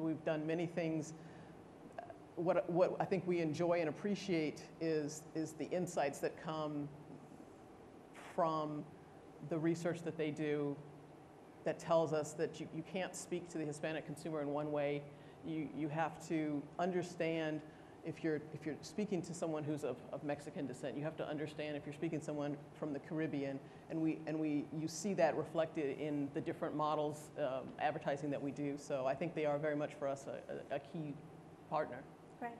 we've done many things. What I think we enjoy and appreciate is the insights that come from the research that they do that tells us that you can't speak to the Hispanic consumer in one way. You have to understand if you're speaking to someone who's of Mexican descent, you have to understand if you're speaking to someone from the Caribbean, and you see that reflected in the different models advertising that we do. So I think they are very much for us a key partner. Great.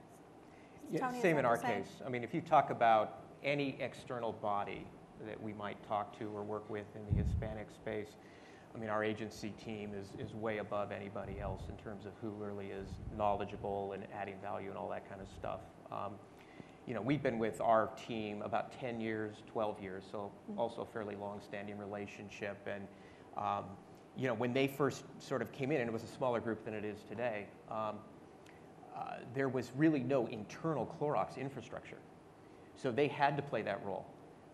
Yeah, same in our case. I mean, if you talk about any external body that we might talk to or work with in the Hispanic space, I mean, our agency team is way above anybody else in terms of who really is knowledgeable and adding value and all that kind of stuff. You know, we've been with our team about 10 years, 12 years, so also a fairly long-standing relationship. And, you know, when they first sort of came in, and it was a smaller group than it is today, there was really no internal Clorox infrastructure. So they had to play that role.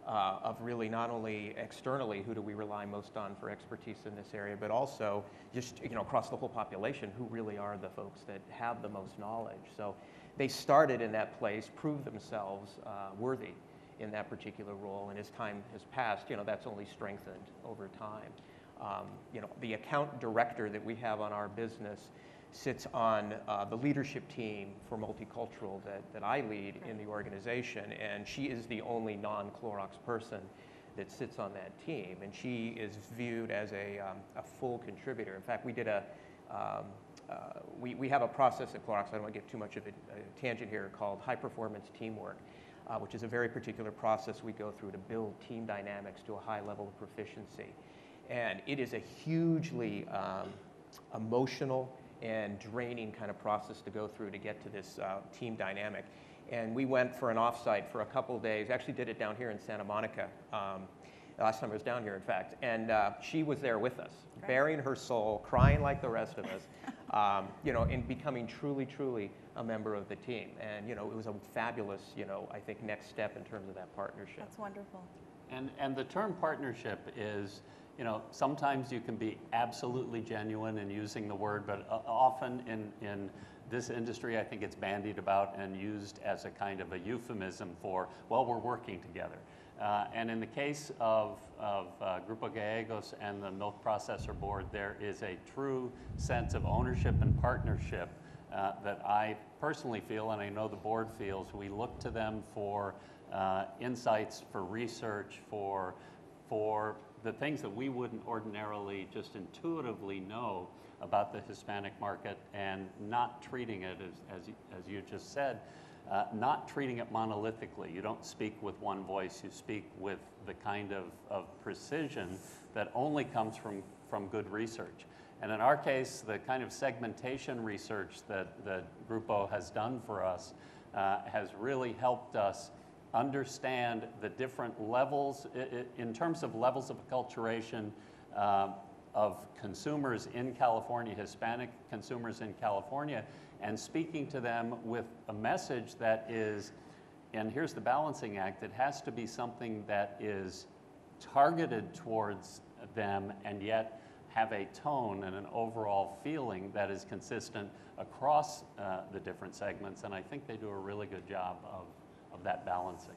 Of really not only externally, who do we rely most on for expertise in this area, but also just, you know, across the whole population, who really are the folks that have the most knowledge. So they started in that place, proved themselves worthy in that particular role, and as time has passed, you know, that's only strengthened over time. You know, the account director that we have on our business sits on the leadership team for multicultural that I lead in the organization, and she is the only non-Clorox person that sits on that team, and she is viewed as a full contributor. In fact, we did we have a process at Clorox, I don't want to get too much of a tangent here, called high performance teamwork, which is a very particular process we go through to build team dynamics to a high level of proficiency. And it is a hugely emotional and draining kind of process to go through to get to this team dynamic. And we went for an offsite for a couple of days, actually did it down here in Santa Monica, last time I was down here, in fact, and she was there with us, bearing her soul, crying like the rest of us, you know, and becoming truly, truly a member of the team. And, you know, it was a fabulous, you know, I think, next step in terms of that partnership. That's wonderful. And the term partnership is, you know, sometimes you can be absolutely genuine in using the word, but often in this industry, I think it's bandied about and used as a kind of a euphemism for, well, we're working together. And in the case of Grupo Gallegos and the Milk Processor Board, there is a true sense of ownership and partnership that I personally feel, and I know the board feels. We look to them for insights, for research, for the things that we wouldn't ordinarily just intuitively know about the Hispanic market, and not treating it, as you just said, not treating it monolithically. You don't speak with one voice, you speak with the kind of precision that only comes from good research. And in our case, the kind of segmentation research that Grupo has done for us has really helped us understand the different levels, in terms of levels of acculturation of consumers in California, Hispanic consumers in California, and speaking to them with a message that is, and here's the balancing act, it has to be something that is targeted towards them and yet have a tone and an overall feeling that is consistent across the different segments, and I think they do a really good job of that balancing.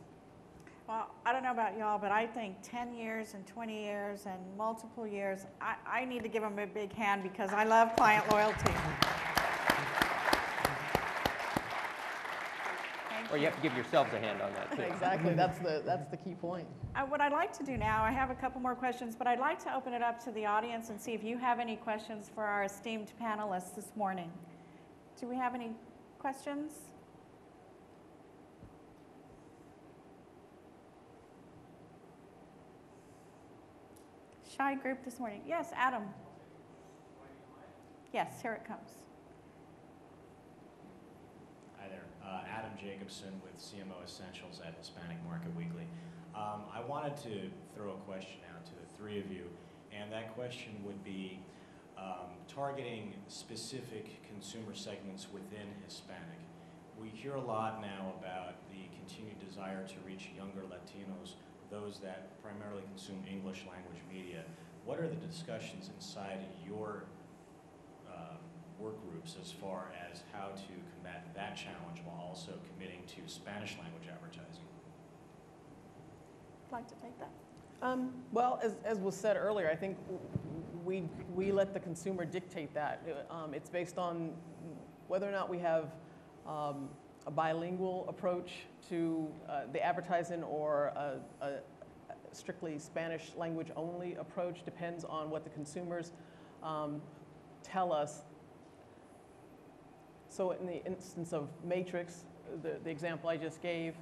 Well, I don't know about y'all, but I think 10 years and 20 years and multiple years, I need to give them a big hand because I love client loyalty. Or you have to give yourselves a hand on that too. Exactly, that's the key point. What I'd like to do now, I have a couple more questions, but I'd like to open it up to the audience and see if you have any questions for our esteemed panelists this morning. Do we have any questions? Shy group this morning. Yes, Adam. Yes, here it comes. Hi there, Adam Jacobson with CMO Essentials at Hispanic Market Weekly. I wanted to throw a question out to the three of you, and that question would be targeting specific consumer segments within Hispanic. We hear a lot now about the continued desire to reach younger Latinos, those that primarily consume English language media. What are the discussions inside your work group groups as far as how to combat that challenge while also committing to Spanish language advertising? I'd like to take that. Well, as was said earlier, I think we let the consumer dictate that. It's based on whether or not we have a bilingual approach to the advertising or a strictly Spanish language only approach. Depends on what the consumers tell us. So in the instance of Matrix, the example I just gave,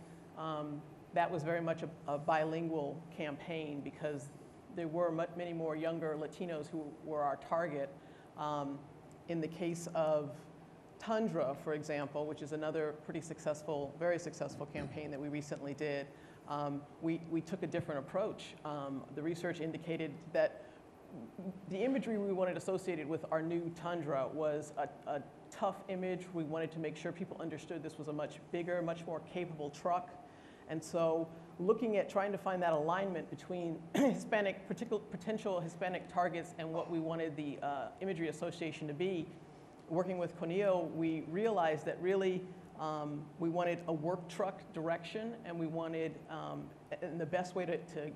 that was very much a bilingual campaign because there were many more younger Latinos who were our target. In the case of Tundra, for example, which is another pretty successful, very successful campaign that we recently did, we took a different approach. The research indicated that the imagery we wanted associated with our new Tundra was a tough image. We wanted to make sure people understood this was a much bigger, much more capable truck. And so looking at trying to find that alignment between potential Hispanic targets and what we wanted the imagery association to be, working with Conillo, we realized that really we wanted a work truck direction, and we wanted, and the best way to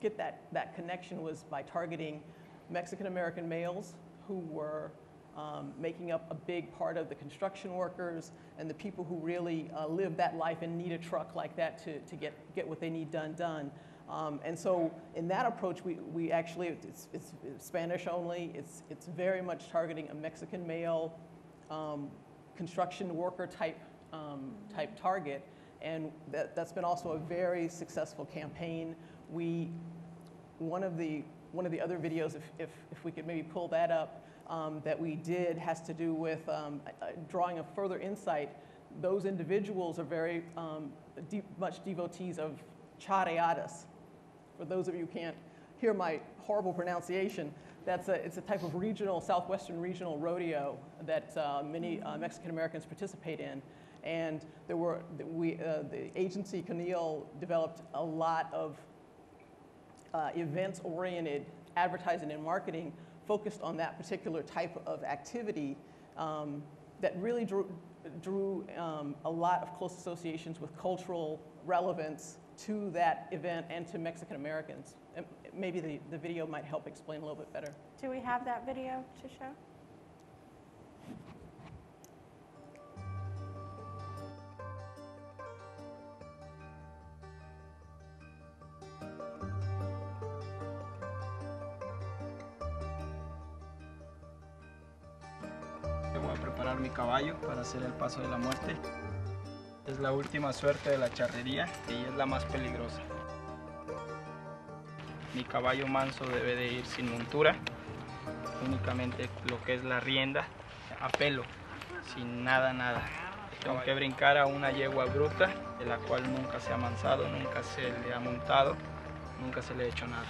get that connection was by targeting Mexican-American males who were making up a big part of the construction workers and the people who really live that life and need a truck like that to get what they need done. And so in that approach, we actually, it's Spanish only. It's very much targeting a Mexican male construction worker type target. And that's been also a very successful campaign. One of the other videos, if we could maybe pull that up, that we did has to do with drawing a further insight. Those individuals are very much devotees of charreadas. For those of you who can't hear my horrible pronunciation, it's a type of southwestern regional rodeo that many Mexican Americans participate in. And the agency Conillo developed a lot of events-oriented advertising and marketing focused on that particular type of activity that really drew a lot of close associations with cultural relevance to that event and to Mexican Americans. And maybe the video might help explain a little bit better. Do we have that video to show? Voy a preparar mi caballo para hacer el paso de la muerte. Es la última suerte de la charrería y es la más peligrosa. Mi caballo manso debe de ir sin montura, únicamente lo que es la rienda a pelo, sin nada. Tengo que brincar a una yegua bruta, de la cual nunca se ha amansado, nunca se le ha montado, nunca se le ha hecho nada.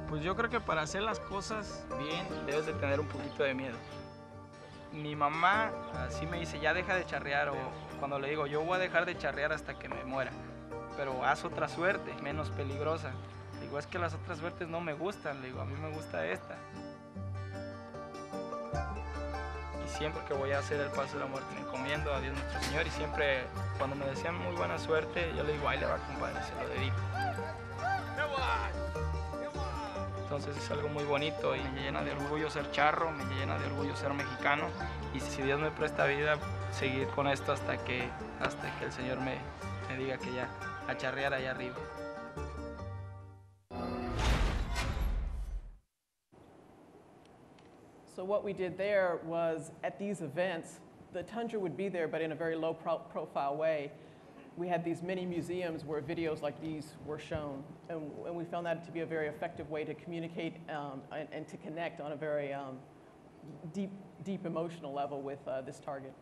Pues yo creo que para hacer las cosas bien debes de tener un poquito de miedo. Mi mamá así me dice, ya deja de charrear, o cuando le digo, yo voy a dejar de charrear hasta que me muera, pero haz otra suerte, menos peligrosa. Le digo, es que las otras suertes no me gustan, le digo, a mí me gusta esta. Y siempre que voy a hacer el paso de la muerte me encomiendo a Dios nuestro Señor, y siempre cuando me decían muy buena suerte, yo le digo, ahí le va, compadre, se lo dedico. Entonces es algo muy bonito y me llena de orgullo ser charro, me llena de orgullo ser mexicano, y si Dios me presta vida, seguir con esto hasta que el Señor me diga que ya, a charrear allá arriba. So what we did there was, at these events, the Tundra would be there, but in a very low profile way. We had these mini museums where videos like these were shown, and we found that to be a very effective way to communicate and to connect on a very deep emotional level with this target.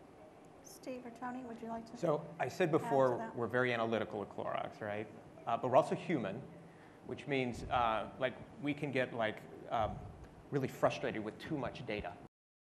Steve or Tony, would you like to? So I said before, we're very analytical at Clorox, right? But we're also human, which means like we can get like really frustrated with too much data.